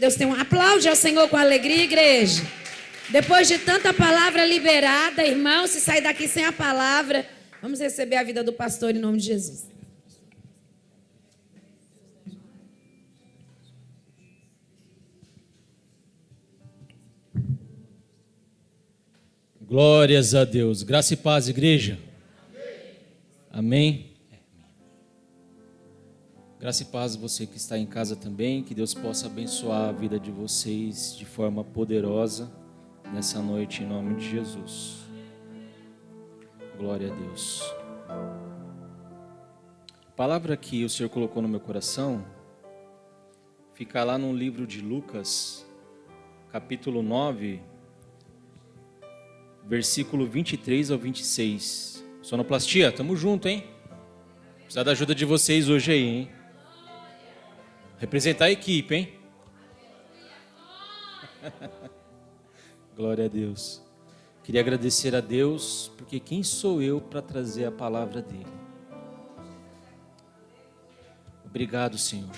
Deus tem um aplaude ao Senhor com alegria, igreja. Depois de tanta palavra liberada, irmão, se sair daqui sem a palavra, vamos receber a vida do pastor em nome de Jesus. Glórias a Deus. Graça e paz, igreja. Amém. Graça e paz você que está em casa também. Que Deus possa abençoar a vida de vocês de forma poderosa nessa noite, em nome de Jesus. Glória a Deus. A palavra que o Senhor colocou no meu coração fica lá no livro de Lucas, capítulo 9, versículo 23 ao 26. Sonoplastia, tamo junto, hein? Precisa da ajuda de vocês hoje aí, hein? Representar a equipe, hein? Glória a Deus. Queria agradecer a Deus, porque quem sou eu para trazer a palavra dele? Obrigado, Senhor.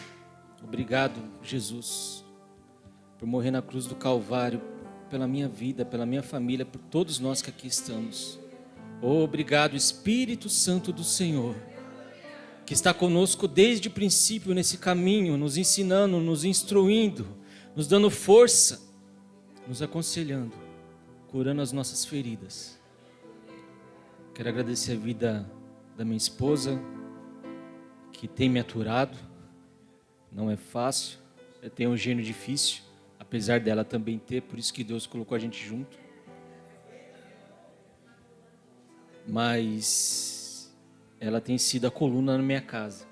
Obrigado, Jesus, por morrer na cruz do Calvário, pela minha vida, pela minha família, por todos nós que aqui estamos. Obrigado, Espírito Santo do Senhor, que está conosco desde o princípio nesse caminho, nos ensinando, nos instruindo, nos dando força, nos aconselhando, curando as nossas feridas. Quero agradecer a vida da minha esposa, que tem me aturado. Não é fácil, eu tenho um gênio difícil, apesar dela também ter, por isso que Deus colocou a gente junto. Mas ela tem sido a coluna na minha casa.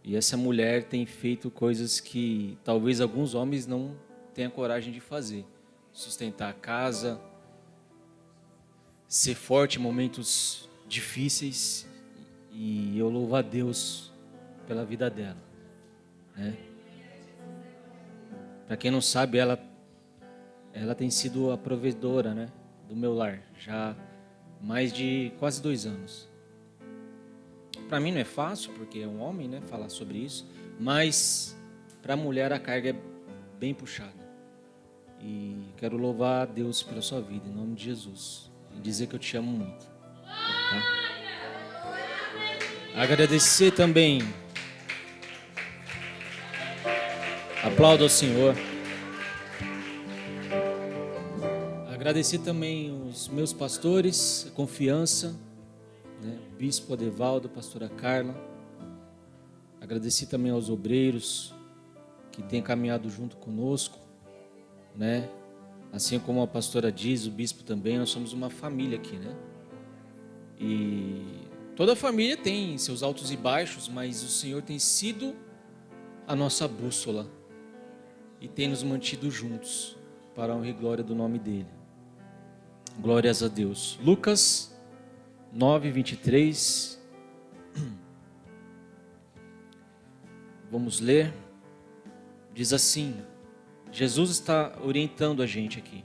E essa mulher tem feito coisas que talvez alguns homens não tenham coragem de fazer. Sustentar a casa, ser forte em momentos difíceis. E eu louvo a Deus pela vida dela, né? Para quem não sabe, ela tem sido a provedora, né, do meu lar, já há mais de quase 2 anos. Para mim não é fácil, porque é um homem, né, falar sobre isso, mas para a mulher a carga é bem puxada. E quero louvar a Deus pela sua vida, em nome de Jesus, e dizer que eu te amo muito. Tá? Agradecer também. Aplauda ao Senhor. Agradecer também os meus pastores, a confiança, né? O bispo Adevaldo, a pastora Carla. Agradecer também aos obreiros que têm caminhado junto conosco, né? Assim como a pastora diz, o bispo também, nós somos uma família aqui, né? E toda família tem seus altos e baixos, mas o Senhor tem sido a nossa bússola e tem nos mantido juntos para a honra e glória do nome dele. Glórias a Deus. Lucas 9, 23. Vamos ler. Diz assim, Jesus está orientando a gente aqui.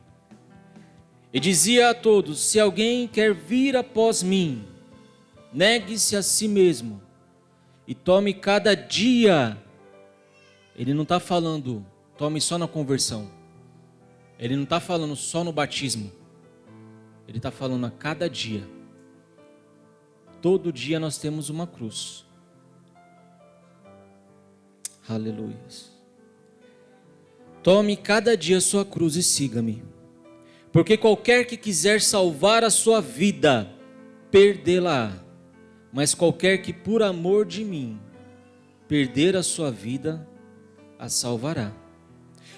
E dizia a todos: se alguém quer vir após mim, negue-se a si mesmo e tome cada dia. Ele não está falando tome só na conversão. Ele não está falando só no batismo. Ele está falando a cada dia. Todo dia nós temos uma cruz. Aleluia. Tome cada dia a sua cruz e siga-me. Porque qualquer que quiser salvar a sua vida, perdê-la. Mas qualquer que por amor de mim perder a sua vida, a salvará.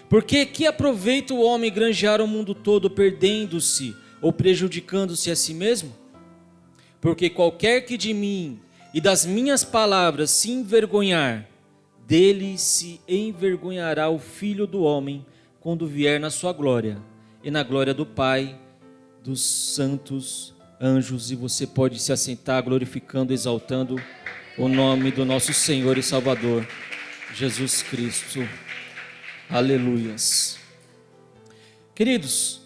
Porque que aproveita o homem granjear o mundo todo, perdendo-se ou prejudicando-se a si mesmo? Porque qualquer que de mim e das minhas palavras se envergonhar, dele se envergonhará o Filho do Homem, quando vier na sua glória, e na glória do Pai, dos santos anjos. E você pode se assentar glorificando, exaltando o nome do nosso Senhor e Salvador, Jesus Cristo. Aleluias. Queridos,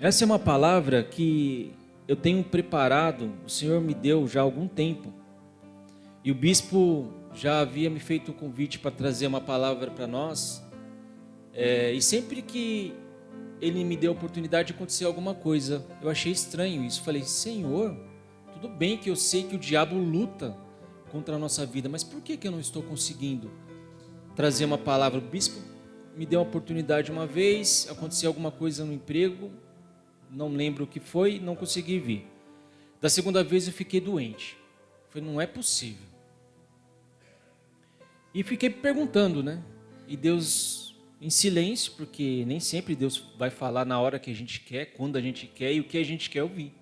essa é uma palavra que eu tenho preparado, o Senhor me deu já há algum tempo. E o bispo já havia me feito o convite para trazer uma palavra para nós. E sempre que ele me deu a oportunidade de acontecer alguma coisa, eu achei estranho isso. Falei, Senhor, tudo bem que eu sei que o diabo luta contra a nossa vida, mas por que eu não estou conseguindo trazer uma palavra? O bispo me deu a oportunidade uma vez, aconteceu alguma coisa no emprego, não lembro o que foi, não consegui vir. Da segunda vez eu fiquei doente. Falei, não é possível. E fiquei perguntando, né? E Deus, em silêncio, porque nem sempre Deus vai falar na hora que a gente quer, quando a gente quer e o que a gente quer ouvir.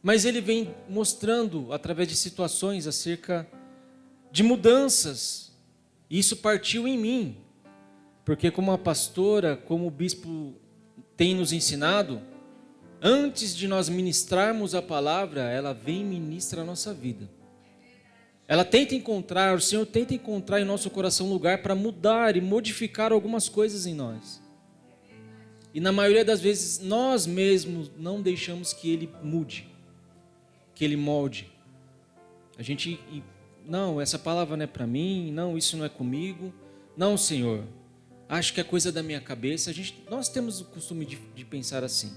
Mas Ele vem mostrando, através de situações, acerca de mudanças. E isso partiu em mim. Porque como a pastora, como o bispo tem nos ensinado, antes de nós ministrarmos a palavra, ela vem e ministra a nossa vida. Ela tenta encontrar, o Senhor tenta encontrar em nosso coração lugar para mudar e modificar algumas coisas em nós. E na maioria das vezes, nós mesmos não deixamos que Ele mude, que Ele molde. A gente, não, essa palavra não é para mim, não, isso não é comigo. Não, Senhor, acho que é coisa da minha cabeça. Nós temos o costume de pensar assim.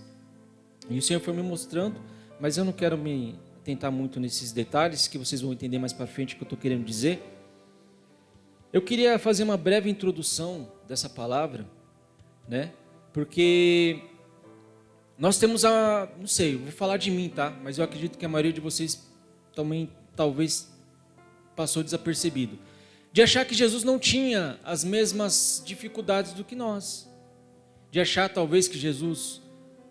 E o Senhor foi me mostrando, mas eu não quero me tentar muito nesses detalhes, que vocês vão entender mais para frente o que eu estou querendo dizer. Eu queria fazer uma breve introdução dessa palavra, né? Porque nós temos não sei, eu vou falar de mim, tá? Mas eu acredito que a maioria de vocês também, talvez, passou desapercebido. De achar que Jesus não tinha as mesmas dificuldades do que nós. De achar, talvez, que Jesus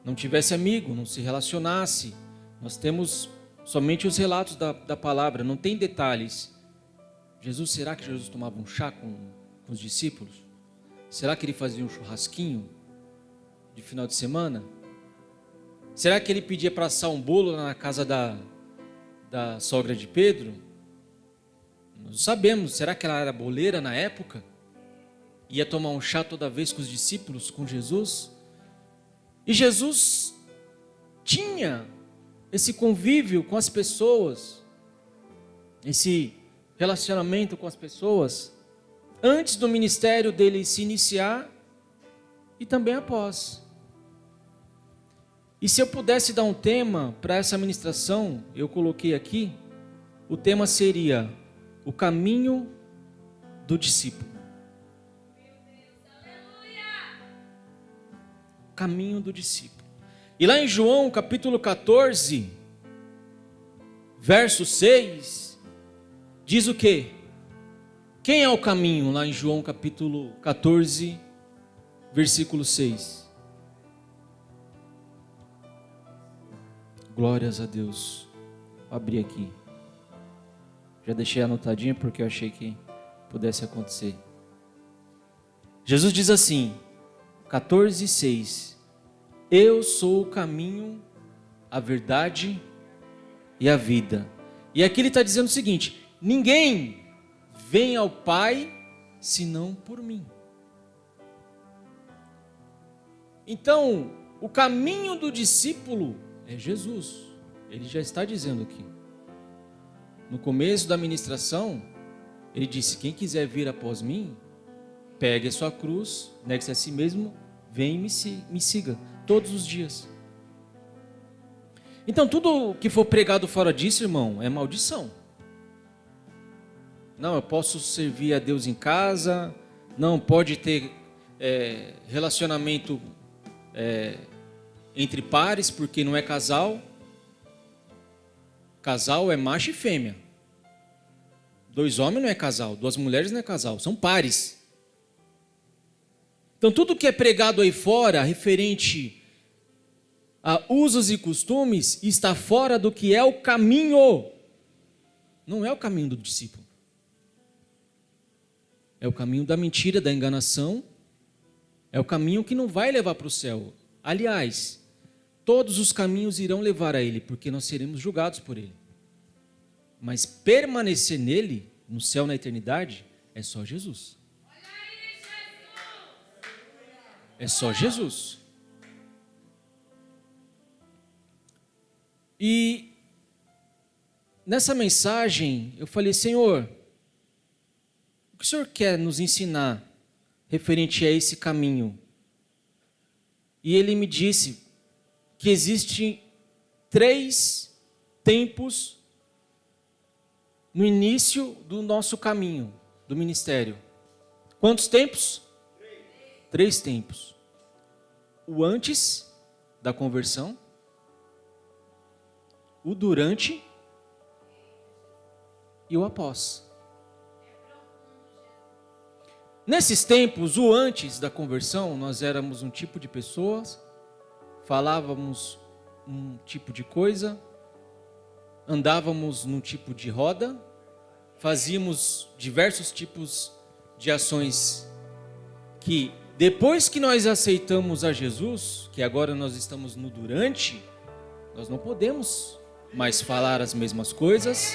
não tivesse amigo, não se relacionasse. Nós temos somente os relatos da palavra, não tem detalhes. Será que Jesus tomava um chá com os discípulos? Será que ele fazia um churrasquinho de final de semana? Será que ele pedia para assar um bolo na casa da sogra de Pedro? Nós não sabemos. Será que ela era boleira na época? Ia tomar um chá toda vez com os discípulos, com Jesus? E Jesus tinha esse convívio com as pessoas, esse relacionamento com as pessoas, antes do ministério dele se iniciar e também após. E se eu pudesse dar um tema para essa ministração, eu coloquei aqui, o tema seria o caminho do discípulo. Caminho do discípulo. E lá em João capítulo 14, verso 6, diz o quê? Quem é o caminho? Lá em João capítulo 14, versículo 6. Glórias a Deus. Vou abrir aqui. Já deixei anotadinho porque eu achei que pudesse acontecer. Jesus diz assim, 14, 6. Eu sou o caminho, a verdade e a vida. E aqui ele está dizendo o seguinte: ninguém vem ao Pai senão por mim. Então, o caminho do discípulo é Jesus. Ele já está dizendo aqui. No começo da ministração, ele disse: quem quiser vir após mim, pegue a sua cruz, negue-se a si mesmo, vem e me siga todos os dias. Então, tudo que for pregado fora disso, irmão, é maldição. Não, eu posso servir a Deus em casa, não pode ter relacionamento entre pares, porque não é casal. Casal é macho e fêmea. 2 homens não é casal, 2 mulheres não é casal, são pares. Então tudo que é pregado aí fora, referente a usos e costumes, está fora do que é o caminho. Não é o caminho do discípulo. É o caminho da mentira, da enganação. É o caminho que não vai levar para o céu. Aliás, todos os caminhos irão levar a ele, porque nós seremos julgados por ele. Mas permanecer nele, no céu, na eternidade, é só Jesus. É só Jesus. E nessa mensagem, eu falei, Senhor, o que o Senhor quer nos ensinar referente a esse caminho? E Ele me disse que existem 3 tempos no início do nosso caminho, do ministério. Quantos tempos? 3 tempos. O antes da conversão, o durante e o após. Nesses tempos, o antes da conversão, nós éramos um tipo de pessoas, falávamos um tipo de coisa, andávamos num tipo de roda, fazíamos diversos tipos de ações que, depois que nós aceitamos a Jesus, que agora nós estamos no durante, nós não podemos mais falar as mesmas coisas,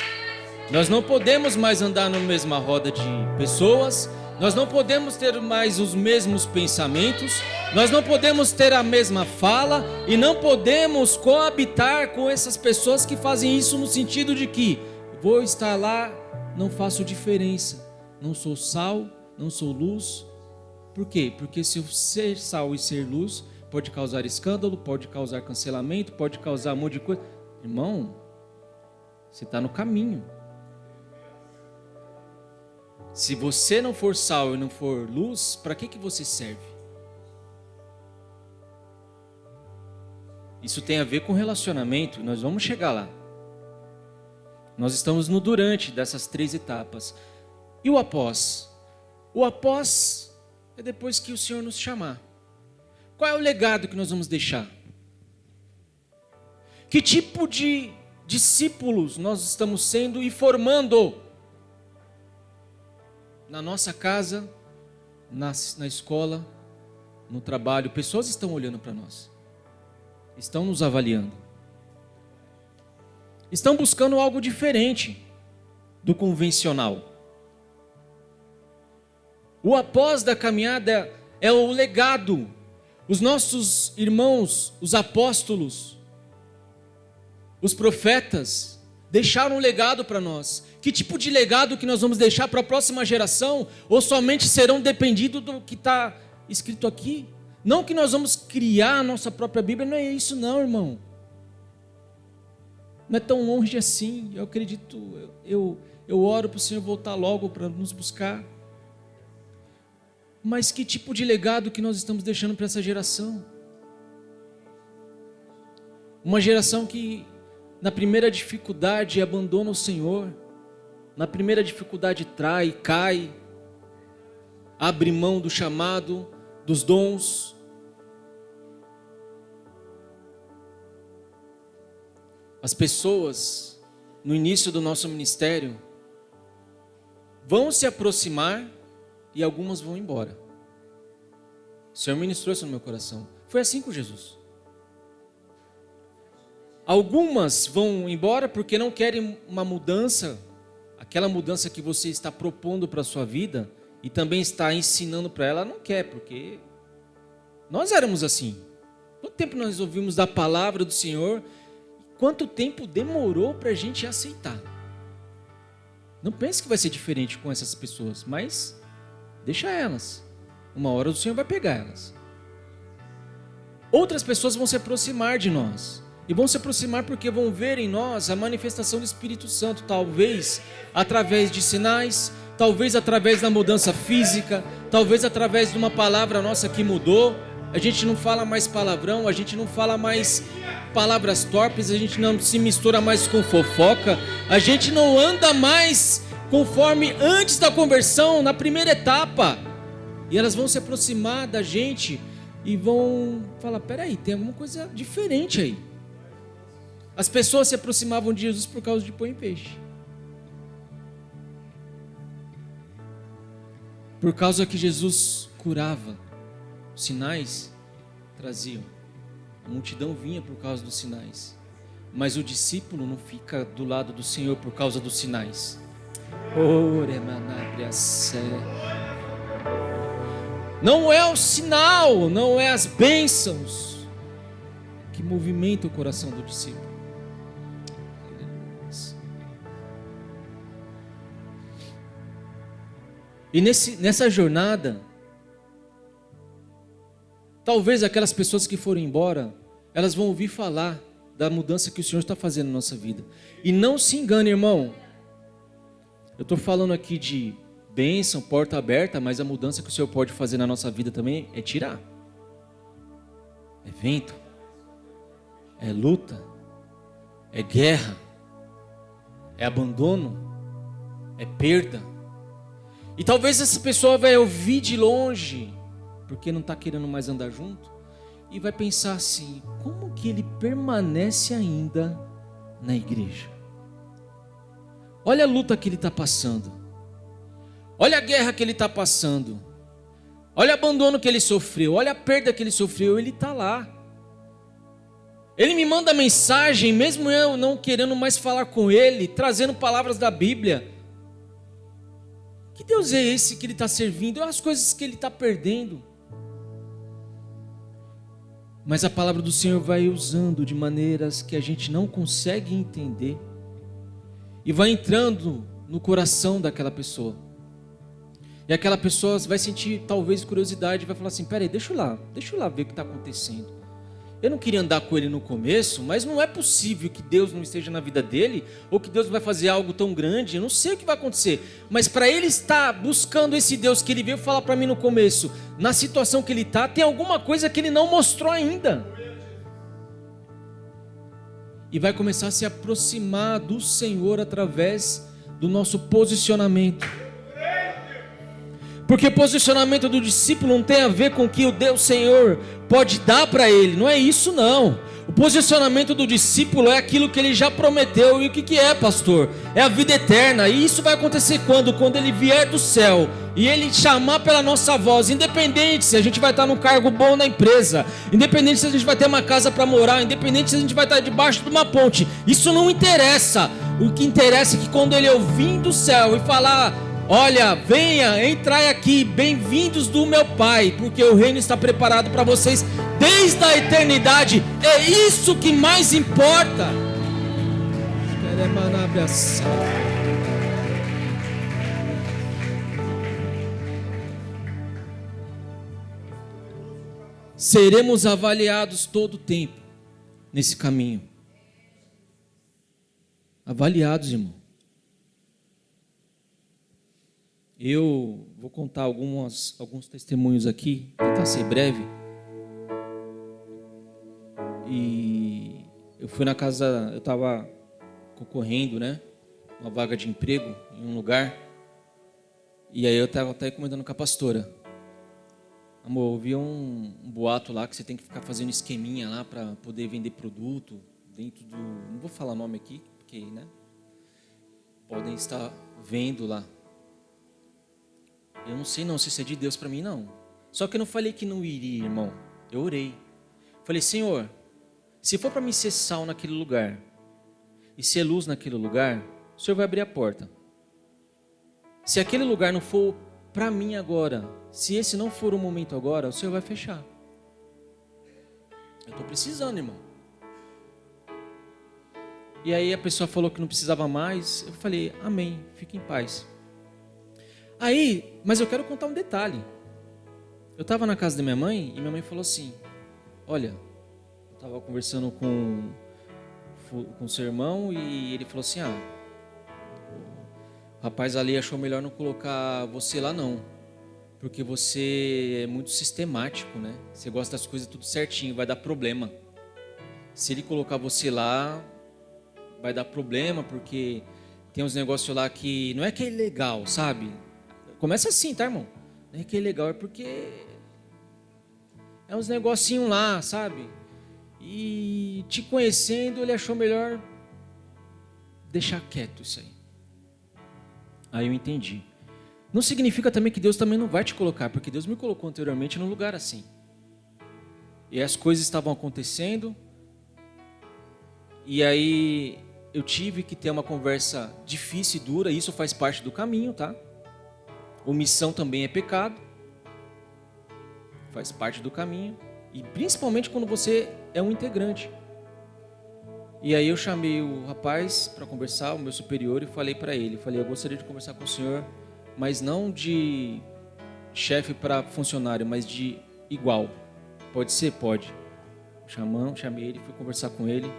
nós não podemos mais andar na mesma roda de pessoas, nós não podemos ter mais os mesmos pensamentos, nós não podemos ter a mesma fala e não podemos coabitar com essas pessoas que fazem isso no sentido de que vou estar lá, não faço diferença, não sou sal, não sou luz. Por quê? Porque se eu ser sal e ser luz pode causar escândalo, pode causar cancelamento, pode causar um monte de coisa. Irmão, você está no caminho. Se você não for sal e não for luz, para que você serve? Isso tem a ver com relacionamento, nós vamos chegar lá. Nós estamos no durante dessas 3 etapas. E o após? O após é depois que o Senhor nos chamar. Qual é o legado que nós vamos deixar? Que tipo de discípulos nós estamos sendo e formando? Na nossa casa, na escola, no trabalho, pessoas estão olhando para nós, estão nos avaliando, estão buscando algo diferente do convencional. O após da caminhada é o legado. Os nossos irmãos, os apóstolos, os profetas, deixaram um legado para nós. Que tipo de legado que nós vamos deixar para a próxima geração? Ou somente serão dependidos do que está escrito aqui? Não que nós vamos criar a nossa própria Bíblia, não é isso não, irmão. Não é tão longe assim. Eu acredito, eu oro para o Senhor voltar logo para nos buscar. Mas que tipo de legado que nós estamos deixando para essa geração? Uma geração que na primeira dificuldade abandona o Senhor, na primeira dificuldade trai, cai, abre mão do chamado, dos dons. As pessoas, no início do nosso ministério, vão se aproximar e algumas vão embora. O Senhor ministrou isso no meu coração. Foi assim com Jesus. Algumas vão embora porque não querem uma mudança, aquela mudança que você está propondo para a sua vida e também está ensinando para ela, não quer, porque nós éramos assim. Quanto tempo nós ouvimos da palavra do Senhor? Quanto tempo demorou para a gente aceitar? Não pense que vai ser diferente com essas pessoas, mas deixa elas. Uma hora o Senhor vai pegar elas. Outras pessoas vão se aproximar de nós. E vão se aproximar porque vão ver em nós a manifestação do Espírito Santo, talvez através de sinais, talvez através da mudança física, talvez através de uma palavra nossa que mudou. A gente não fala mais palavrão, a gente não fala mais palavras torpes, a gente não se mistura mais com fofoca, a gente não anda mais conforme antes da conversão, na primeira etapa. E elas vão se aproximar da gente e vão falar, peraí, tem alguma coisa diferente aí. As pessoas se aproximavam de Jesus por causa de pão e peixe. Por causa que Jesus curava, os sinais traziam. A multidão vinha por causa dos sinais. Mas o discípulo não fica do lado do Senhor por causa dos sinais. Não é o sinal, não é as bênçãos que movimentam o coração do discípulo. E nessa jornada, talvez aquelas pessoas que foram embora, elas vão ouvir falar da mudança que o Senhor está fazendo na nossa vida. E não se engane, irmão. Eu estou falando aqui de bênção, porta aberta, mas a mudança que o Senhor pode fazer na nossa vida também é tirar. É vento, é luta, é guerra, é abandono, é perda. E talvez essa pessoa vai ouvir de longe, porque não está querendo mais andar junto, e vai pensar assim: como que ele permanece ainda na igreja? Olha a luta que ele está passando, olha a guerra que ele está passando, olha o abandono que ele sofreu, olha a perda que ele sofreu, ele está lá. Ele me manda mensagem, mesmo eu não querendo mais falar com ele, trazendo palavras da Bíblia. Que Deus é esse que ele está servindo? Olha as coisas que ele está perdendo. Mas a palavra do Senhor vai usando de maneiras que a gente não consegue entender. E vai entrando no coração daquela pessoa. E aquela pessoa vai sentir talvez curiosidade, vai falar assim: peraí, deixa eu lá ver o que está acontecendo. Eu não queria andar com ele no começo, mas não é possível que Deus não esteja na vida dele, ou que Deus vai fazer algo tão grande, eu não sei o que vai acontecer. Mas para ele estar buscando esse Deus que ele veio falar para mim no começo, na situação que ele está, tem alguma coisa que ele não mostrou ainda. E vai começar a se aproximar do Senhor através do nosso posicionamento. Porque posicionamento do discípulo não tem a ver com o que o Deus Senhor pode dar para ele, não é isso não. O posicionamento do discípulo é aquilo que ele já prometeu. E o que é, pastor? É a vida eterna. E isso vai acontecer quando? Quando ele vier do céu e ele chamar pela nossa voz, independente se a gente vai estar num cargo bom na empresa, independente se a gente vai ter uma casa para morar, independente se a gente vai estar debaixo de uma ponte, isso não interessa. O que interessa é que quando ele ouvir do céu e falar: olha, venha, entrai aqui, bem-vindos do meu Pai, porque o reino está preparado para vocês desde a eternidade. É isso que mais importa. Seremos avaliados todo o tempo nesse caminho. Avaliados, irmão. Eu vou contar alguns testemunhos aqui, tentar ser breve. E eu fui na casa, eu estava concorrendo, né? Uma vaga de emprego em um lugar. E aí eu estava até comentando com a pastora. Amor, eu ouvi um boato lá que você tem que ficar fazendo esqueminha lá para poder vender produto dentro do... Não vou falar nome aqui, porque, né? Podem estar vendo lá. Eu não sei não se isso é de Deus para mim, não. Só que eu não falei que não iria, irmão. Eu orei. Falei: Senhor, se for para mim ser sal naquele lugar e ser luz naquele lugar, o Senhor vai abrir a porta. Se aquele lugar não for para mim agora, se esse não for o momento agora, o Senhor vai fechar. Eu estou precisando, irmão. E aí a pessoa falou que não precisava mais. Eu falei: amém, fique em paz. Aí, mas eu quero contar um detalhe. Eu estava na casa da minha mãe e minha mãe falou assim: olha, eu estava conversando com o seu irmão e ele falou assim: o rapaz ali achou melhor não colocar você lá não, porque você é muito sistemático, né? Você gosta das coisas tudo certinho, vai dar problema. Se ele colocar você lá, vai dar problema, porque tem uns negócios lá que não é que é legal, sabe? Começa assim, tá, irmão? Não é que é legal, é porque é uns negocinhos lá, sabe? E te conhecendo, ele achou melhor deixar quieto isso aí. Aí eu entendi. Não significa também que Deus também não vai te colocar, porque Deus me colocou anteriormente num lugar assim. E as coisas estavam acontecendo, e aí eu tive que ter uma conversa difícil e dura, isso faz parte do caminho, tá? Omissão também é pecado, faz parte do caminho, e principalmente quando você é um integrante. E aí eu chamei o rapaz para conversar, o meu superior, e falei para ele, eu gostaria de conversar com o senhor mas não de chefe para funcionário, mas de igual. Pode ser? Pode. Chamei ele, fui conversar com ele,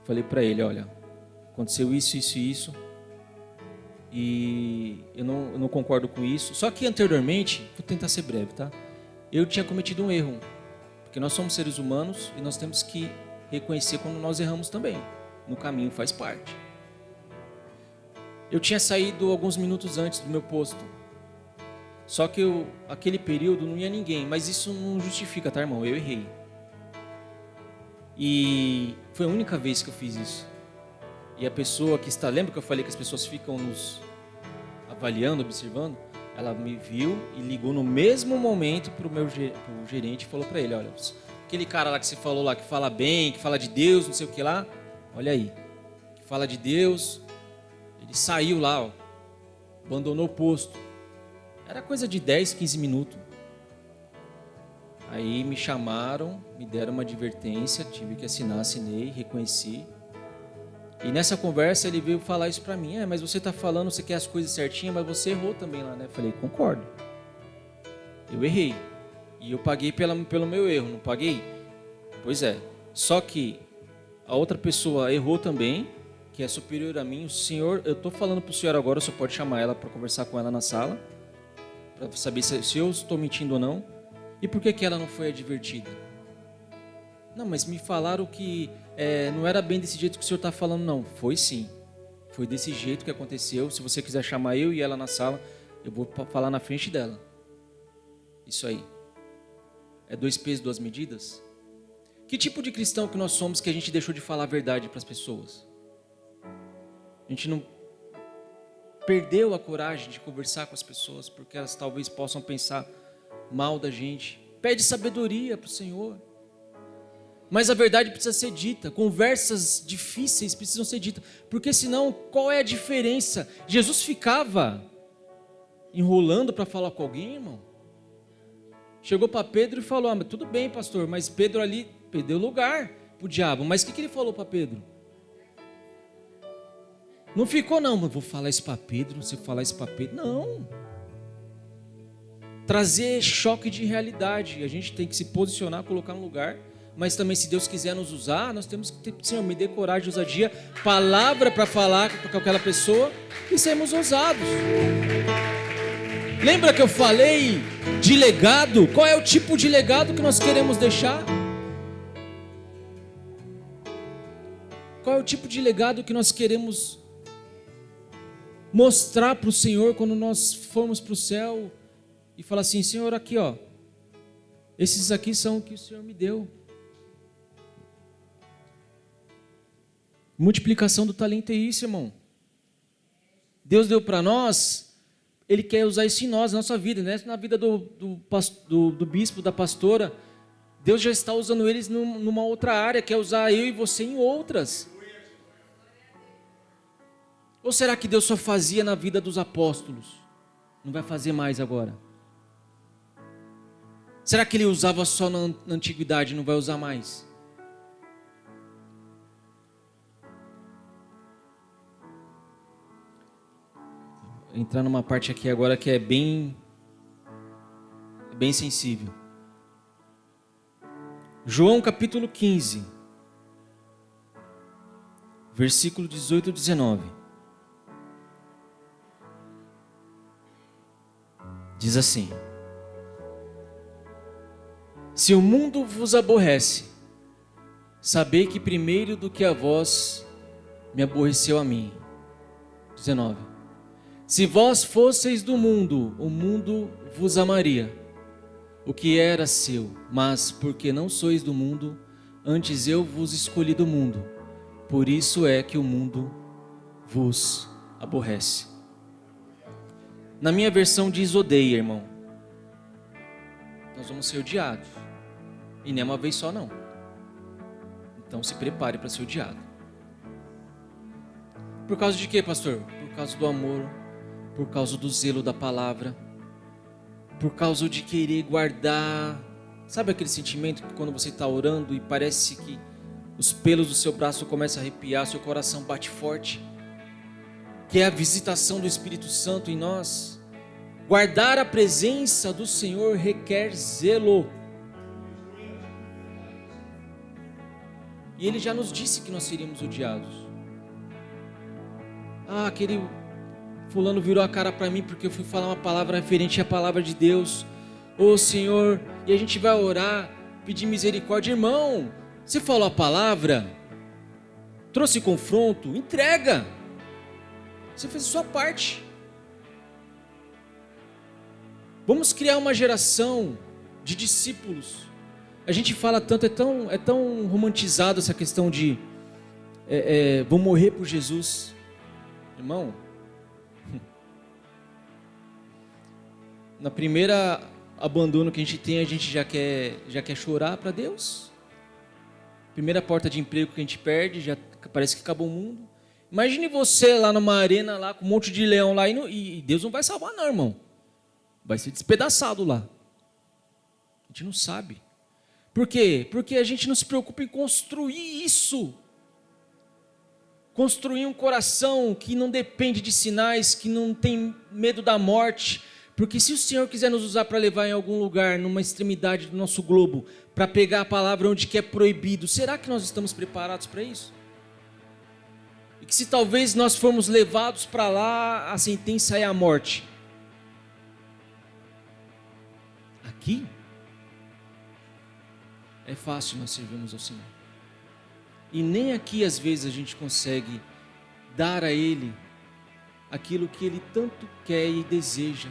falei para ele, olha, aconteceu isso, isso e isso, e eu não concordo com isso. Só que anteriormente, vou tentar ser breve, tá? Eu tinha cometido um erro, porque nós somos seres humanos e nós temos que reconhecer quando nós erramos também. No caminho faz parte. Eu tinha saído alguns minutos antes do meu posto. Só que aquele período não ia ninguém, mas isso não justifica, tá, irmão? Eu errei. E foi a única vez que eu fiz isso. E a pessoa que está... Lembra que eu falei que as pessoas ficam nos avaliando, observando? Ela me viu e ligou no mesmo momento pro gerente e falou para ele, olha, aquele cara lá que você falou lá, que fala bem, que fala de Deus, não sei o que lá, olha aí, que fala de Deus, ele saiu lá, ó, abandonou o posto. Era coisa de 10, 15 minutos. Aí me chamaram, me deram uma advertência, tive que assinar, assinei, reconheci. E nessa conversa ele veio falar isso pra mim. Mas você tá falando, você quer as coisas certinhas, mas você errou também lá, né? Eu falei, concordo. Eu errei. E eu paguei pelo meu erro, não paguei? Pois é. Só que a outra pessoa errou também, que é superior a mim. O senhor, eu tô falando pro senhor agora, o senhor pode chamar ela para conversar com ela na sala, para saber se eu estou mentindo ou não. E por que ela não foi advertida? Não, mas me falaram que não era bem desse jeito que o senhor está falando, não. Foi sim. Foi desse jeito que aconteceu. Se você quiser chamar eu e ela na sala, eu vou falar na frente dela. Isso aí. É 2 pesos, 2 medidas? Que tipo de cristão que nós somos que a gente deixou de falar a verdade para as pessoas? A gente não perdeu a coragem de conversar com as pessoas porque elas talvez possam pensar mal da gente. Pede sabedoria para o Senhor. Mas a verdade precisa ser dita. Conversas difíceis precisam ser ditas. Porque senão, qual é a diferença? Jesus ficava enrolando para falar com alguém, irmão? Chegou para Pedro e falou, mas tudo bem, pastor, mas Pedro ali perdeu lugar para o diabo. Mas o que ele falou para Pedro? Não ficou, não, mas vou falar isso para Pedro, se eu falar isso para Pedro. Não. Trazer choque de realidade. A gente tem que se posicionar, colocar no lugar. Mas também, se Deus quiser nos usar, nós temos que ter, Senhor, me dê coragem, ousadia, palavra para falar com aquela pessoa e sermos ousados. Lembra que eu falei de legado? Qual é o tipo de legado que nós queremos deixar? Qual é o tipo de legado que nós queremos mostrar para o Senhor quando nós formos para o céu e falar assim, Senhor, aqui ó, esses aqui são o que o Senhor me deu. Multiplicação do talento é isso, irmão. Deus deu para nós, Ele quer usar isso em nós, na nossa vida, né? Na vida do bispo, da pastora. Deus já está usando eles numa outra área, quer usar eu e você em outras. Ou será que Deus só fazia na vida dos apóstolos? Não vai fazer mais agora? Será que Ele usava só na antiguidade e não vai usar mais? Entrar numa parte aqui agora que é bem sensível. João capítulo 15, versículo 18 e 19. Diz assim: se o mundo vos aborrece, sabei que primeiro do que a vós me aborreceu a mim. 19. Se vós fosseis do mundo, o mundo vos amaria, o que era seu, mas porque não sois do mundo, antes eu vos escolhi do mundo, por isso é que o mundo vos aborrece. Na minha versão diz odeia, irmão. Nós vamos ser odiados, e nem uma vez só não. Então se prepare para ser odiado. Por causa de quê, pastor? Por causa do amor, por causa do zelo da palavra, por causa de querer guardar. Sabe aquele sentimento que quando você está orando e parece que os pelos do seu braço começam a arrepiar, seu coração bate forte, que é a visitação do Espírito Santo em nós, Guardar a presença do Senhor requer zelo. E Ele já nos disse que nós seríamos odiados. Ah, aquele fulano virou a cara para mim porque eu fui falar uma palavra referente à palavra de Deus. Ô Senhor, e a gente vai orar, pedir misericórdia. Irmão, você falou a palavra, trouxe confronto, entrega. Você fez a sua parte. Vamos criar uma geração de discípulos. A gente fala tanto, é tão romantizado essa questão de vou morrer por Jesus. Irmão, na primeira abandono que a gente já quer chorar para Deus. Primeira porta de emprego que a gente perde, já parece que acabou o mundo. Imagine você lá numa arena lá com um monte de leão lá e Deus não vai salvar não, irmão. Vai ser despedaçado lá. A gente não sabe. Por quê? Porque a gente não se preocupa em construir isso. Construir um coração que não depende de sinais, que não tem medo da morte. Porque se o Senhor quiser nos usar para levar em algum lugar, numa extremidade do nosso globo, para pegar a palavra onde que é proibido, será que nós estamos preparados para isso? E que se talvez nós formos levados para lá, a sentença é a morte. Aqui é fácil nós servirmos ao Senhor. E nem aqui às vezes a gente consegue dar a Ele aquilo que Ele tanto quer e deseja.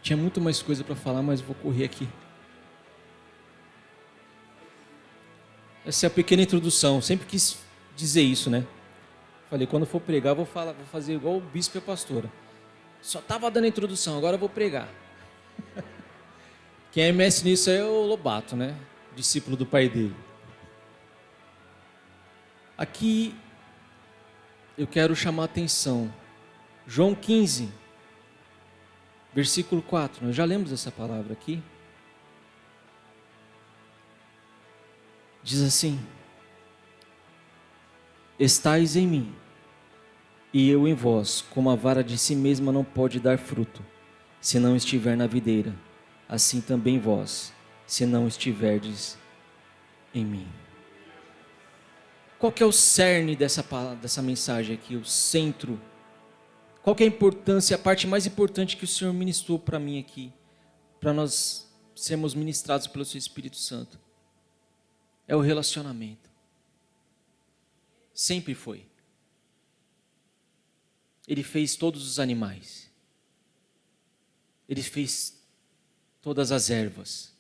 Tinha muito mais coisa para falar, mas vou correr aqui. Essa é a pequena introdução. Sempre quis dizer isso, né? Falei, quando for pregar, vou fazer igual o bispo e a pastora. Só estava dando a introdução, agora eu vou pregar. Quem é mestre nisso é o Lobato, né? Discípulo do pai dele. Aqui eu quero chamar a atenção. João 15, versículo 4. Nós já lemos essa palavra aqui. Diz assim: estais em mim, e eu em vós, como a vara de si mesma não pode dar fruto, se não estiver na videira, assim também vós, se não estiverdes em mim. Qual que é o cerne dessa mensagem aqui, o centro? Qual que é a importância, a parte mais importante que o Senhor ministrou para mim aqui, para nós sermos ministrados pelo seu Espírito Santo? É o relacionamento. Sempre foi. Ele fez todos os animais. Ele fez todas as ervas.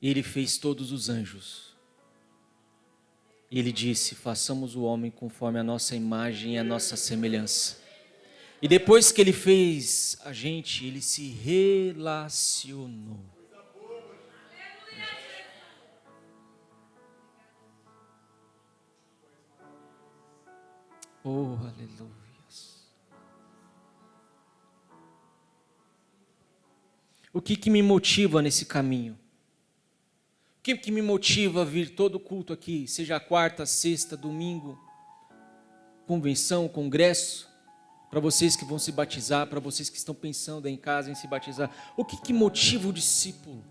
Ele fez todos os anjos. E ele disse: façamos o homem conforme a nossa imagem e a nossa semelhança. E depois que ele fez a gente, ele se relacionou. Oh, aleluia. O que me motiva nesse caminho? O que me motiva a vir todo culto aqui, seja quarta, sexta, domingo, convenção, congresso, para vocês que vão se batizar, para vocês que estão pensando em casa em se batizar? O que motiva o discípulo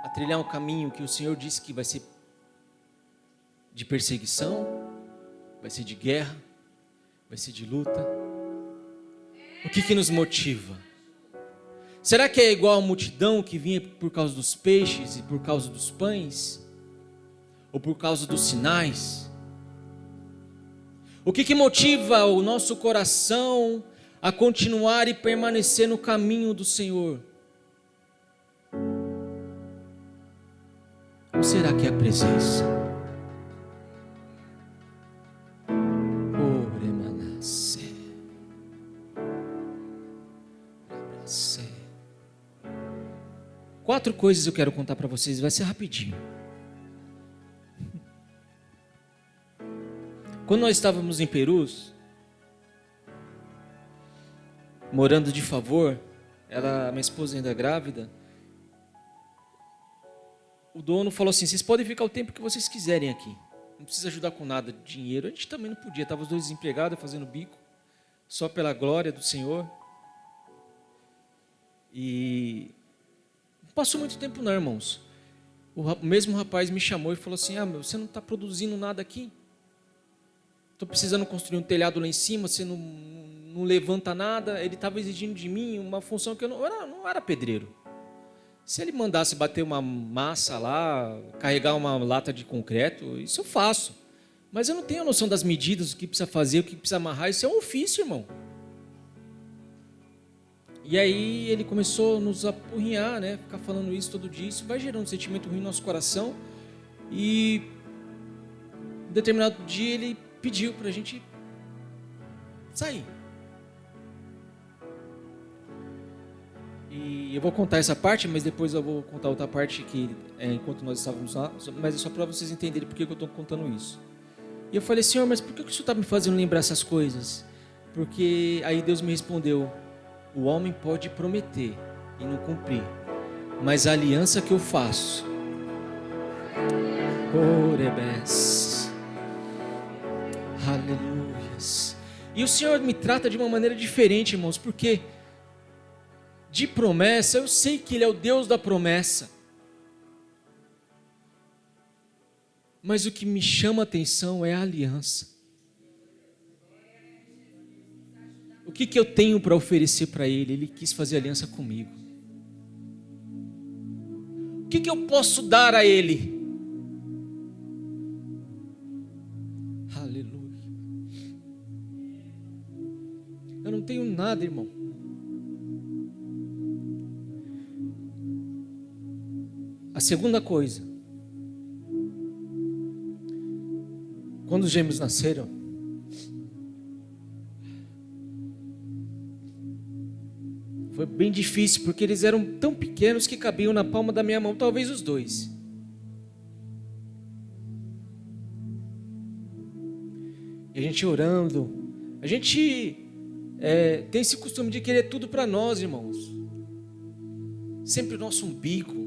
a trilhar um caminho que o Senhor disse que vai ser de perseguição, vai ser de guerra, vai ser de luta? O que nos motiva? Será que é igual a multidão que vinha por causa dos peixes e por causa dos pães? Ou por causa dos sinais? O que motiva o nosso coração a continuar e permanecer no caminho do Senhor? Ou será que é a presença? Quatro coisas eu quero contar para vocês, vai ser rapidinho. Quando nós estávamos em Perus, morando de favor, minha esposa ainda grávida, o dono falou assim: vocês podem ficar o tempo que vocês quiserem aqui. não precisa ajudar com nada de dinheiro. A gente também não podia, estavam os dois desempregados, fazendo bico, só pela glória do Senhor. E não passou muito tempo não, irmãos. O mesmo rapaz me chamou e falou assim, você não está produzindo nada aqui? Estou precisando construir um telhado lá em cima, você não levanta nada. Ele estava exigindo de mim uma função que eu não era pedreiro. Se ele mandasse bater uma massa lá, carregar uma lata de concreto, isso eu faço. Mas eu não tenho a noção das medidas, o que precisa fazer, o que precisa amarrar. Isso é um ofício, irmão. E aí ele começou a nos apurrinhar, né? Ficar falando isso todo dia. Isso vai gerando um sentimento ruim no nosso coração. E em determinado dia ele pediu para a gente sair. E eu vou contar essa parte, mas depois eu vou contar outra parte que enquanto nós estávamos lá, mas é só para vocês entenderem por que eu estou contando isso. E eu falei, Senhor, mas por que o Senhor está me fazendo lembrar essas coisas? Porque aí Deus me respondeu, o homem pode prometer e não cumprir, mas a aliança que eu faço, Orebes, aleluias. E o Senhor me trata de uma maneira diferente, irmãos, porque de promessa, eu sei que Ele é o Deus da promessa, mas o que me chama a atenção é a aliança. O que eu tenho para oferecer para Ele? Ele quis fazer aliança comigo. O que eu posso dar a Ele? Aleluia. Eu não tenho nada, irmão. A segunda coisa, quando os gêmeos nasceram, foi bem difícil, porque eles eram tão pequenos que cabiam na palma da minha mão, talvez os dois. E a gente orando, a gente tem esse costume de querer tudo para nós, irmãos. Sempre o nosso umbigo,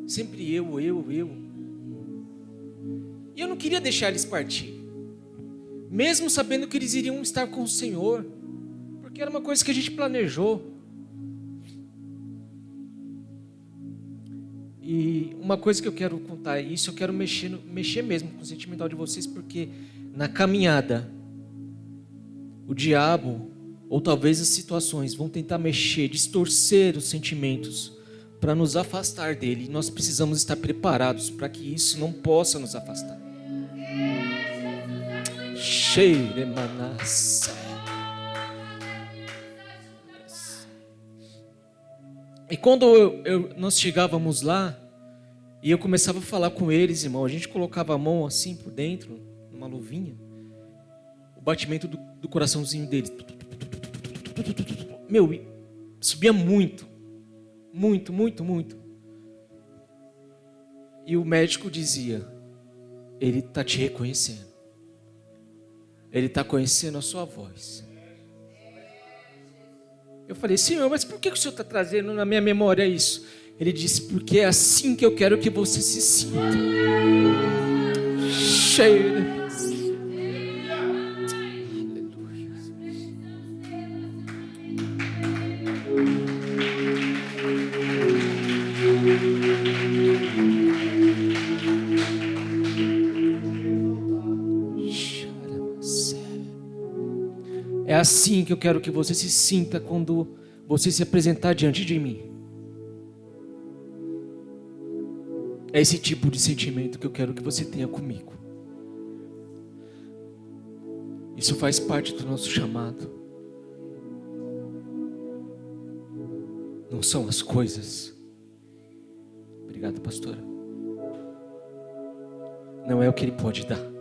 sempre eu. E eu não queria deixar eles partir, mesmo sabendo que eles iriam estar com o Senhor, porque era uma coisa que a gente planejou. E uma coisa que eu quero contar, isso eu quero mexer mesmo com o sentimental de vocês, porque na caminhada, o diabo, ou talvez as situações, vão tentar mexer, distorcer os sentimentos, para nos afastar dele. E nós precisamos estar preparados para que isso não possa nos afastar. E quando nós chegávamos lá, e eu começava a falar com eles, irmão, a gente colocava a mão assim por dentro, numa luvinha, o batimento do coraçãozinho deles, subia muito. E o médico dizia, ele está te reconhecendo, ele está conhecendo a sua voz. Eu falei, Senhor, mas por que o Senhor está trazendo na minha memória isso? Ele disse, porque é assim que eu quero que você se sinta. Cheio de paz. É assim que eu quero que você se sinta quando você se apresentar diante de mim. É esse tipo de sentimento que eu quero que você tenha comigo. Isso faz parte do nosso chamado. Não são as coisas. Obrigado, pastora. Não é o que Ele pode dar.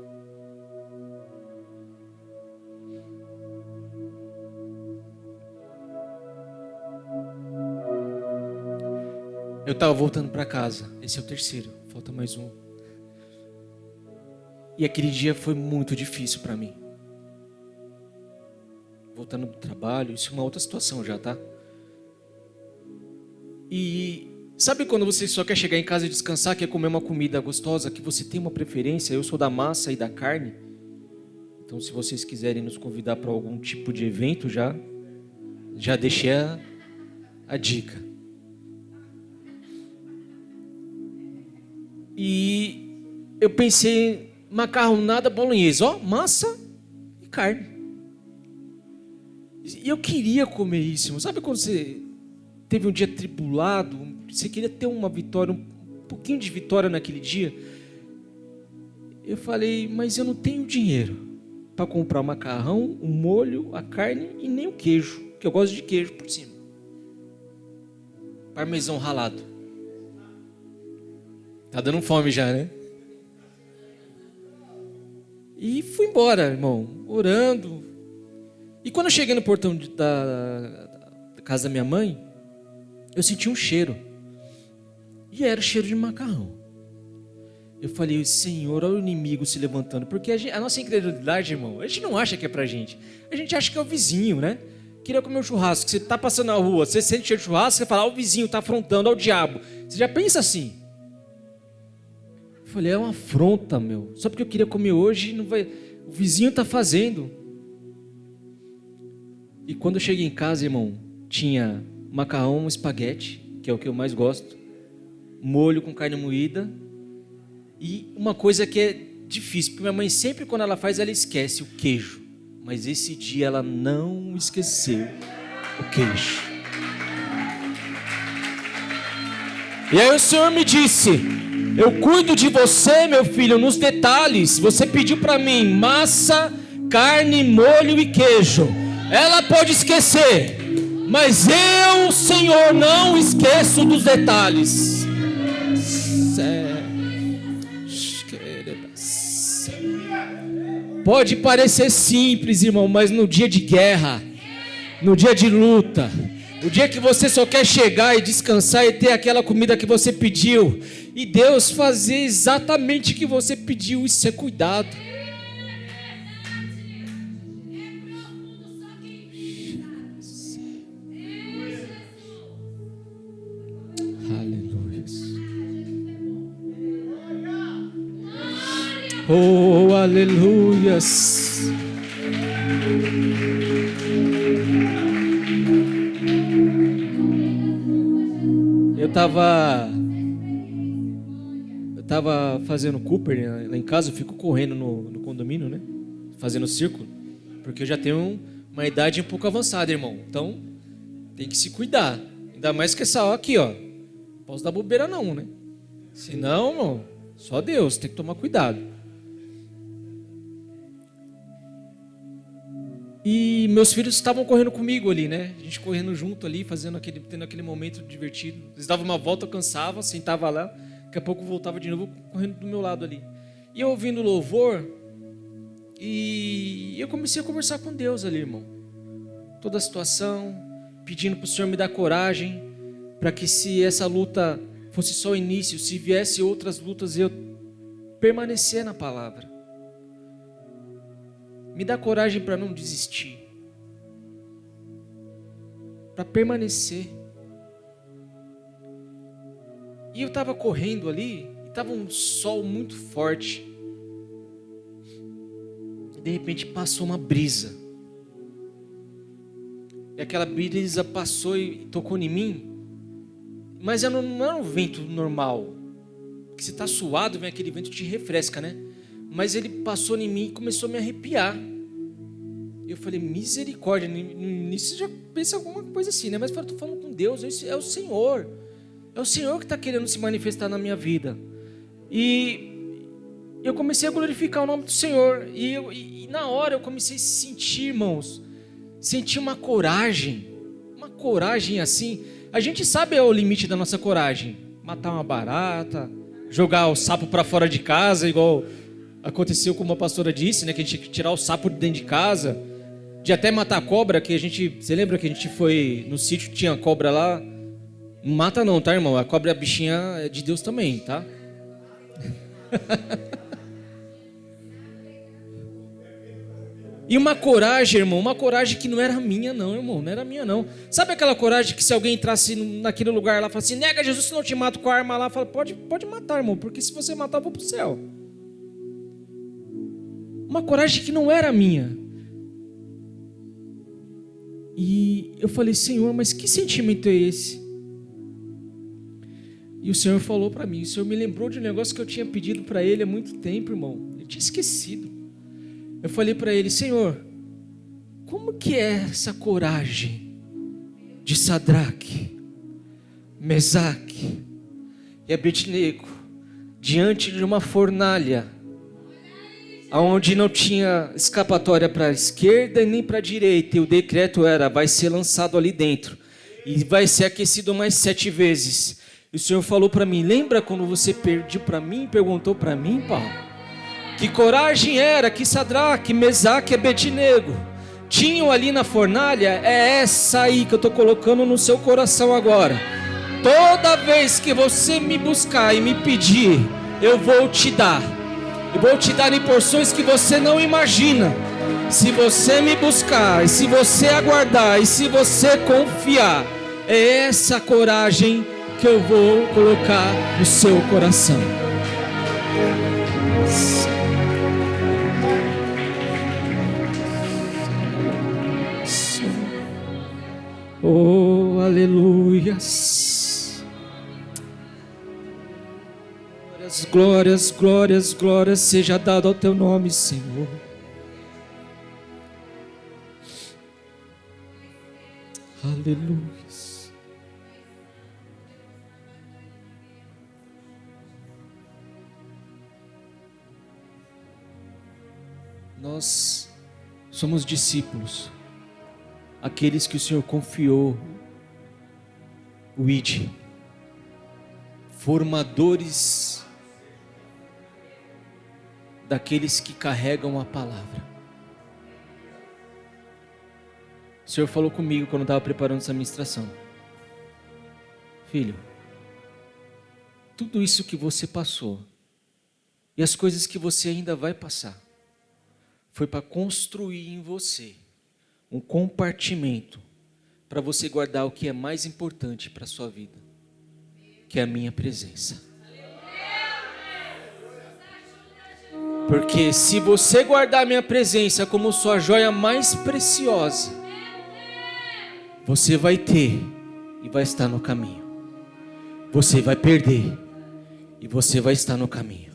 Eu estava voltando para casa, esse é o terceiro, falta mais um. E aquele dia foi muito difícil para mim. Voltando do trabalho, isso é uma outra situação já, tá? E Sabe quando você só quer chegar em casa e descansar, quer comer uma comida gostosa, que você tem uma preferência? Eu sou da massa e da carne. Então, se vocês quiserem nos convidar para algum tipo de evento, já deixei a dica. E eu pensei, macarronada bolonhesa, ó, massa e carne. E eu queria comer isso. Sabe quando você teve um dia tribulado, você queria ter uma vitória, um pouquinho de vitória naquele dia? Eu falei, mas eu não tenho dinheiro para comprar o macarrão, o molho, a carne e nem o queijo, que eu gosto de queijo por cima. Parmesão ralado. Tá dando fome já, né? E fui embora, irmão, orando. E quando eu cheguei no portão da casa da minha mãe, eu senti um cheiro. E era o cheiro de macarrão. Eu falei, Senhor, olha o inimigo se levantando. Porque a nossa incredulidade, irmão, a gente não acha que é pra gente. A gente acha que é o vizinho, né? Queria comer um churrasco, você tá passando na rua, você sente cheiro de churrasco, você fala, o vizinho tá afrontando, ao diabo. Você já pensa assim. Eu falei, é uma afronta, meu. Só porque eu queria comer hoje, não vai... o vizinho tá fazendo. E quando eu cheguei em casa, irmão, tinha macarrão, espaguete, que é o que eu mais gosto, molho com carne moída, e uma coisa que é difícil, porque minha mãe sempre quando ela faz, ela esquece o queijo. Mas esse dia ela não esqueceu o queijo. E aí o Senhor me disse, eu cuido de você, meu filho, nos detalhes. Você pediu para mim massa, carne, molho e queijo. Ela pode esquecer, mas eu, Senhor, não esqueço dos detalhes. Pode parecer simples, irmão, mas no dia de guerra, no dia de luta, o dia que você só quer chegar e descansar e ter aquela comida que você pediu, e Deus fazer exatamente o que você pediu, isso é cuidado. Oh, aleluias. Eu tava fazendo Cooper lá em casa, eu fico correndo no condomínio, né? Fazendo círculo, porque eu já tenho uma idade um pouco avançada, irmão. Então, tem que se cuidar. Ainda mais que essa hora aqui, ó. Não posso dar bobeira não, né? Senão, irmão, só Deus, tem que tomar cuidado. E meus filhos estavam correndo comigo ali, né? A gente correndo junto ali, tendo aquele momento divertido. Eles davam uma volta, eu cansava, sentava lá, daqui a pouco voltava de novo, correndo do meu lado ali. E eu ouvindo louvor, e eu comecei a conversar com Deus ali, irmão. Toda a situação, pedindo para o Senhor me dar coragem, para que se essa luta fosse só o início, se viesse outras lutas, eu permanecer na palavra. Me dá coragem para não desistir, para permanecer. E eu estava correndo ali, estava um sol muito forte. E de repente passou uma brisa. E aquela brisa passou e tocou em mim. Mas não era um vento normal. Porque você está suado, vem aquele vento que te refresca, né? Mas ele passou em mim e começou a me arrepiar. Eu falei, misericórdia. Nisso já pensa alguma coisa assim, né? Mas eu estou falando com Deus, é o Senhor. É o Senhor que está querendo se manifestar na minha vida. E eu comecei a glorificar o nome do Senhor. E na hora eu comecei a sentir, irmãos, sentir uma coragem assim. A gente sabe o limite da nossa coragem. Matar uma barata, jogar o sapo para fora de casa, igual aconteceu como a pastora disse, né? Que a gente tinha que tirar o sapo de dentro de casa. De até matar a cobra, que você lembra que a gente foi no sítio, tinha cobra lá? Não mata não, tá, irmão? A cobra, a bichinha é de Deus também, tá? E uma coragem, irmão, uma coragem que não era minha não, irmão, não era minha não. Sabe aquela coragem que se alguém entrasse naquele lugar lá, fala assim, nega Jesus, se não te mato com a arma lá, fala, pode matar, irmão, porque se você matar eu vou pro céu. Uma coragem que não era minha. E eu falei, Senhor, mas que sentimento é esse? E o Senhor falou para mim, o Senhor me lembrou de um negócio que eu tinha pedido para Ele há muito tempo, irmão. Eu tinha esquecido. Eu falei para Ele, Senhor, como que é essa coragem de Sadraque, Mesaque e Abednego diante de uma fornalha onde não tinha escapatória para a esquerda e nem para a direita, e o decreto era, vai ser lançado ali dentro e vai ser aquecido mais 7 vezes. E o Senhor falou para mim, lembra quando você pediu para mim, perguntou para mim, Paulo, que coragem era que Sadraque, Mesaque e Abednego tinham ali na fornalha? É essa aí que eu estou colocando no seu coração agora. Toda vez que você me buscar e me pedir, eu vou te dar. Eu vou te dar em porções que você não imagina. Se você me buscar, e se você aguardar, e se você confiar, é essa coragem que eu vou colocar no seu coração. Oh, aleluias. Glórias, glórias, glórias seja dado ao teu nome, Senhor. Aleluia. Nós somos discípulos, aqueles que o Senhor confiou o ID, formadores daqueles que carregam a palavra. O Senhor falou comigo quando eu estava preparando essa ministração. Filho, tudo isso que você passou e as coisas que você ainda vai passar foi para construir em você um compartimento para você guardar o que é mais importante para a sua vida, que é a minha presença. Porque se você guardar a minha presença como sua joia mais preciosa, você vai ter e vai estar no caminho. Você vai perder e você vai estar no caminho.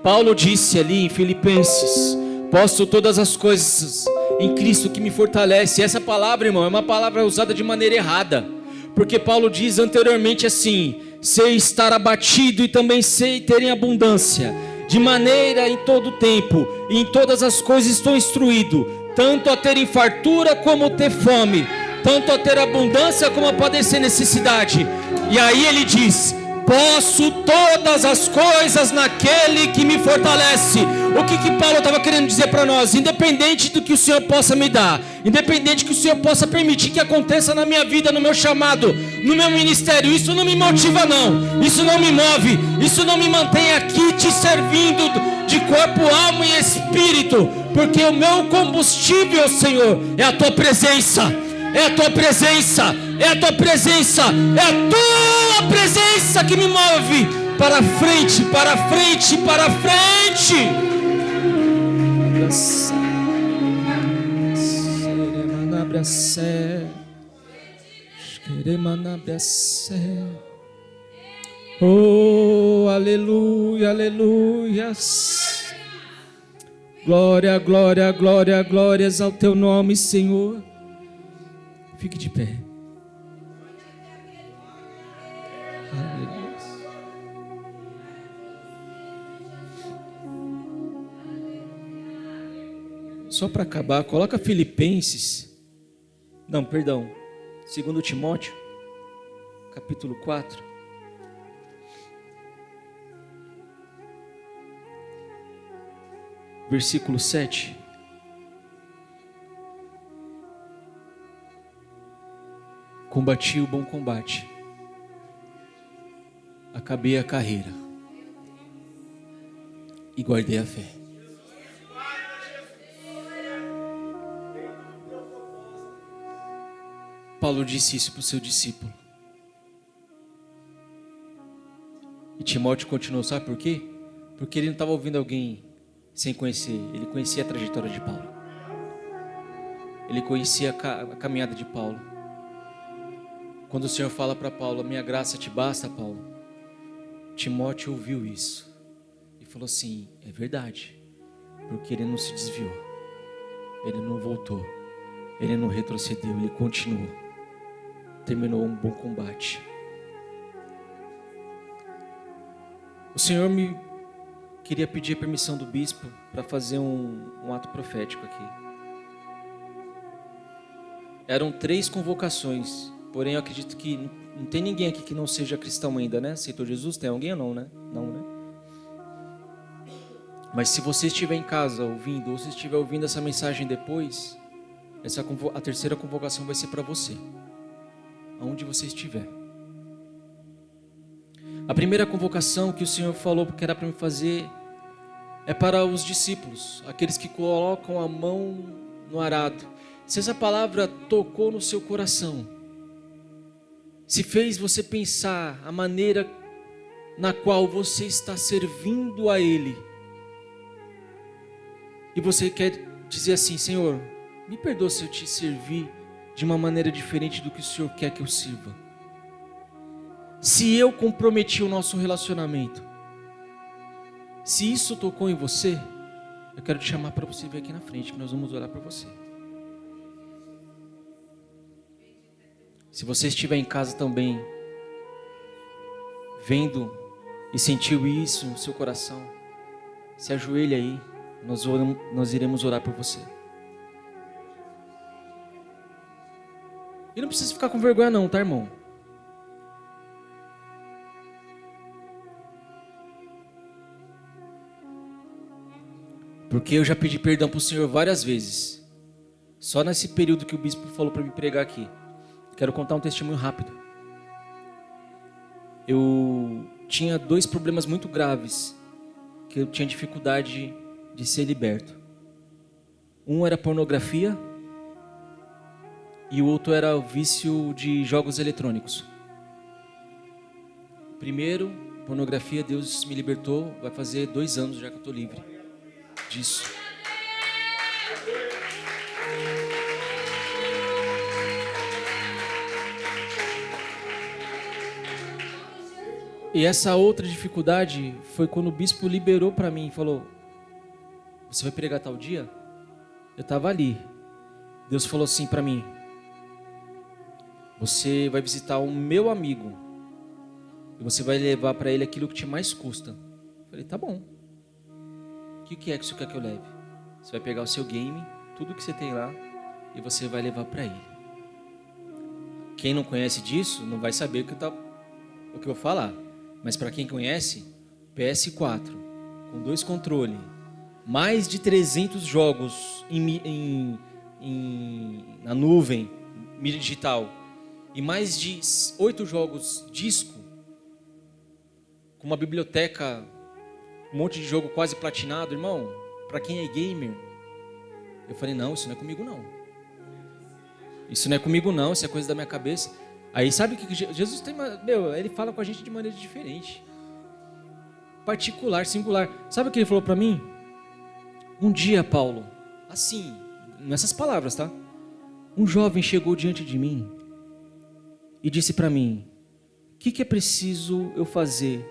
Paulo disse ali em Filipenses, posso todas as coisas em Cristo que me fortalece. Essa palavra, irmão, é uma palavra usada de maneira errada. Porque Paulo diz anteriormente assim, sei estar abatido e também sei ter em abundância. De maneira em todo tempo, e em todas as coisas estou instruído, tanto a ter fartura como ter fome, tanto a ter abundância como a padecer necessidade. E aí ele diz, posso todas as coisas naquele que me fortalece. O que Paulo estava querendo dizer para nós? Independente do que o Senhor possa me dar, independente do que o Senhor possa permitir que aconteça na minha vida, no meu chamado, no meu ministério, isso não me motiva não, isso não me move, isso não me mantém aqui te servindo de corpo, alma e espírito, porque o meu combustível, Senhor, é a tua presença. É a tua presença, é a tua presença, é a tua presença que me move para frente, para frente, para frente. Oh, aleluia, aleluia. Glória, glória, glória, glórias ao teu nome, Senhor. Fique de pé. Aleluia. Só para acabar, coloca Filipenses. Não, perdão. 2 Timóteo, capítulo 4. Versículo 7. Combati o bom combate, acabei a carreira e guardei a fé. Paulo disse isso para o seu discípulo. E Timóteo continuou, sabe por quê? Porque ele não estava ouvindo alguém sem conhecer. Ele conhecia a trajetória de Paulo. Ele conhecia a caminhada de Paulo. Quando o Senhor fala para Paulo, a minha graça te basta, Paulo. Timóteo ouviu isso e falou assim, é verdade. Porque ele não se desviou. Ele não voltou. Ele não retrocedeu, ele continuou. Terminou um bom combate. O Senhor me queria pedir a permissão do bispo para fazer um ato profético aqui. Eram 3 convocações, porém eu acredito que não tem ninguém aqui que não seja cristão ainda, né? Aceitou Jesus? Tem alguém ou não, né? Não, né? Mas se você estiver em casa ouvindo, ou se estiver ouvindo essa mensagem depois, a terceira convocação vai ser para você, aonde você estiver. A primeira convocação que o Senhor falou que era para me fazer é para os discípulos, aqueles que colocam a mão no arado. Se essa palavra tocou no seu coração, se fez você pensar a maneira na qual você está servindo a Ele, e você quer dizer assim, Senhor, me perdoa se eu te servir de uma maneira diferente do que o Senhor quer que eu sirva. Se eu comprometi o nosso relacionamento, se isso tocou em você, eu quero te chamar para você vir aqui na frente, que nós vamos orar por você. Se você estiver em casa também, vendo e sentiu isso no seu coração, se ajoelhe aí, nós iremos orar por você. E não precisa ficar com vergonha não, tá, irmão? Porque eu já pedi perdão para o Senhor várias vezes. Só nesse período que o bispo falou para me pregar aqui. Quero contar um testemunho rápido. Eu tinha 2 problemas muito graves que eu tinha dificuldade de ser liberto. Um era pornografia e o outro era o vício de jogos eletrônicos. Primeiro, pornografia, Deus me libertou. Vai fazer 2 anos já que eu estou livre disso. E essa outra dificuldade foi quando o bispo liberou para mim e falou, você vai pregar tal dia? Eu estava ali. Deus falou assim para mim, você vai visitar o meu amigo e você vai levar para ele aquilo que te mais custa. Eu falei, tá bom. O que é que você quer que eu leve? Você vai pegar o seu game, tudo que você tem lá, e você vai levar para ele. Quem não conhece disso, não vai saber o que eu vou falar. Mas para quem conhece, PS4, com 2 controles, mais de 300 jogos na nuvem, mídia digital, e mais de 8 jogos disco, com uma biblioteca, um monte de jogo quase platinado, irmão, para quem é gamer, eu falei, não, isso não é comigo não. Isso não é comigo não, isso é coisa da minha cabeça. Aí sabe que Jesus tem, ele fala com a gente de maneira diferente. Particular, singular. Sabe o que ele falou para mim? Um dia, Paulo, assim, nessas palavras, tá? Um jovem chegou diante de mim e disse para mim, o que é preciso eu fazer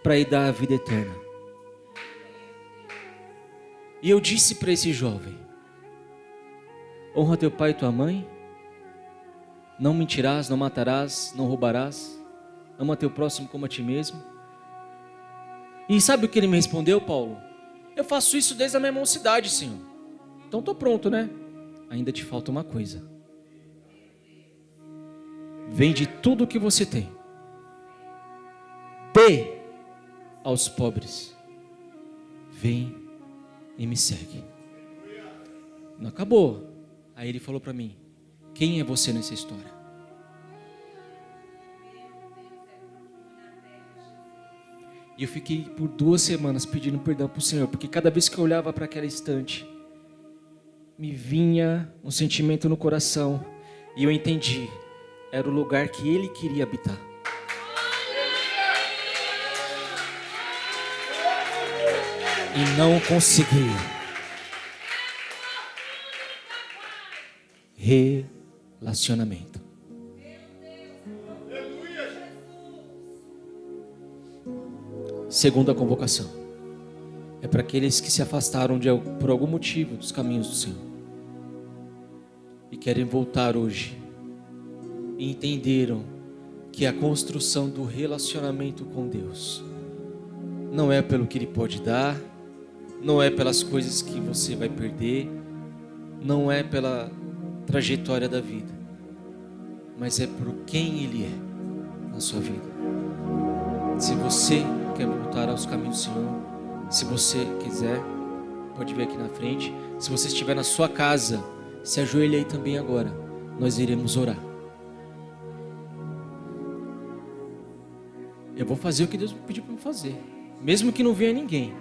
para ir dar a vida eterna? E eu disse para esse jovem, honra teu pai e tua mãe, não mentirás, não matarás, não roubarás, ama teu próximo como a ti mesmo. E sabe o que ele me respondeu, Paulo? Eu faço isso desde a minha mocidade, Senhor. Então estou pronto, né? Ainda te falta uma coisa. Vende tudo o que você tem, dê aos pobres, vem e me segue. Não acabou. Aí ele falou para mim, quem é você nessa história? E eu fiquei por 2 semanas pedindo perdão para o Senhor, porque cada vez que eu olhava para aquela estante, me vinha um sentimento no coração, e eu entendi, era o lugar que ele queria habitar. E não conseguia. Relacionamento. Segunda convocação é para aqueles que se afastaram por algum motivo dos caminhos do Senhor e querem voltar hoje e entenderam que a construção do relacionamento com Deus não é pelo que Ele pode dar, não é pelas coisas que você vai perder, não é pela trajetória da vida, mas é por quem Ele é na sua vida. Se você quer voltar aos caminhos do Senhor, se você quiser, pode vir aqui na frente. Se você estiver na sua casa, se ajoelhe aí também agora. Nós iremos orar. Eu vou fazer o que Deus me pediu para eu fazer, mesmo que não venha ninguém,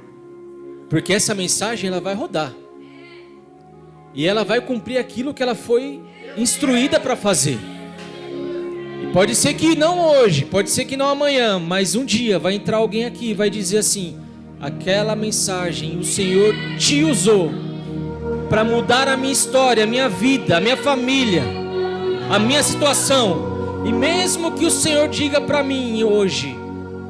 porque essa mensagem ela vai rodar e ela vai cumprir aquilo que ela foi instruída para fazer. E pode ser que não hoje, pode ser que não amanhã, mas um dia vai entrar alguém aqui e vai dizer assim: aquela mensagem o Senhor te usou para mudar a minha história, a minha vida, a minha família, a minha situação. E mesmo que o Senhor diga para mim hoje: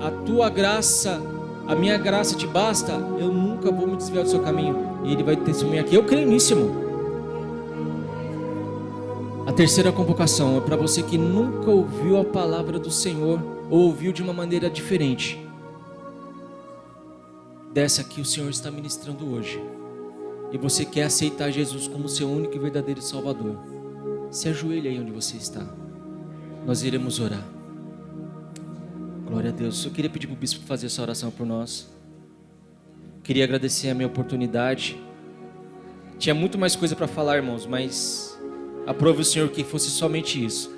a tua graça, a minha graça te basta, eu nunca vou me desviar do seu caminho. E Ele vai testemunhar aqui. Eu creio nisso, irmão. A terceira convocação é para você que nunca ouviu a palavra do Senhor ou ouviu de uma maneira diferente dessa que o Senhor está ministrando hoje, e você quer aceitar Jesus como seu único e verdadeiro Salvador. Se ajoelhe aí onde você está. Nós iremos orar. Glória a Deus. Eu queria pedir para o bispo fazer essa oração por nós. Queria agradecer a minha oportunidade. Tinha muito mais coisa para falar, irmãos, mas aprove o Senhor que fosse somente isso.